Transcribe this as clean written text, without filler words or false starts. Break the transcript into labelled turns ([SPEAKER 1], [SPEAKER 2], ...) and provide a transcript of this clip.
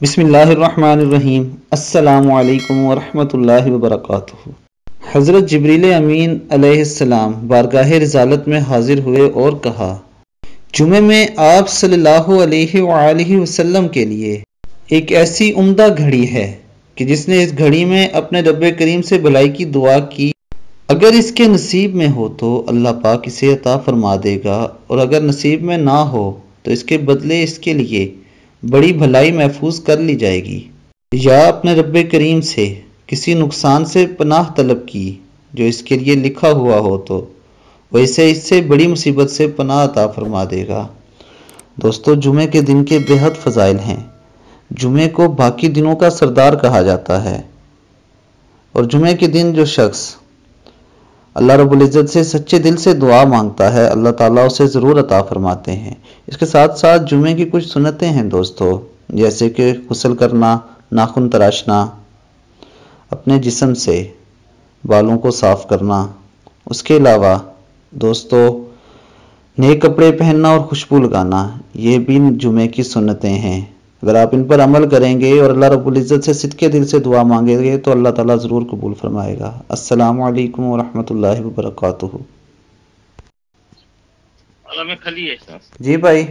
[SPEAKER 1] बिस्मिल्लाहिर्रहमानिर्रहीम। अस्सलामु अलैकुम वरहमतुल्लाहि वबरकातुहू। हज़रत जिब्रील अमीन अलैहिस्सलाम बारगाह रिसालत में हाजिर हुए और कहा, जुमे में आप सल्लल्लाहु अलैहि वसल्लम के लिए एक ऐसी उम्दा घड़ी है कि जिसने इस घड़ी में अपने रब्बे करीम से भलाई की दुआ की, अगर इसके नसीब में हो तो अल्लाह पाक इसे अता फरमा देगा, और अगर नसीब में ना हो तो इसके बदले इसके लिए बड़ी भलाई महफूज कर ली जाएगी। या अपने रब्बे करीम से किसी नुकसान से पनाह तलब की जो इसके लिए लिखा हुआ हो तो वैसे इससे बड़ी मुसीबत से पनाह अता फरमा देगा। दोस्तों, जुमे के दिन के बेहद फ़ज़ाइल हैं। जुमे को बाकी दिनों का सरदार कहा जाता है, और जुमे के दिन जो शख्स अल्लाह रब्बुल इज़्ज़त से सच्चे दिल से दुआ मांगता है, अल्लाह ताला उसे ज़रूर अता फरमाते हैं। इसके साथ साथ जुमे की कुछ सुन्नतें हैं दोस्तों, जैसे कि गुस्ल करना, नाखून तराशना, अपने जिस्म से बालों को साफ़ करना। उसके अलावा दोस्तों, नए कपड़े पहनना और खुशबू लगाना, ये भी जुमे की सुन्नतें हैं। अगर आप इन पर अमल करेंगे और अल्लाह रब्बुल इज़्ज़त से सिद्के दिल से दुआ मांगेंगे तो अल्लाह ताला ज़रूर कबूल फरमाएगा। अस्सलामु अलैकुम वरहमतुल्लाहि वबरकातुहू।
[SPEAKER 2] में खली है
[SPEAKER 1] जी भाई।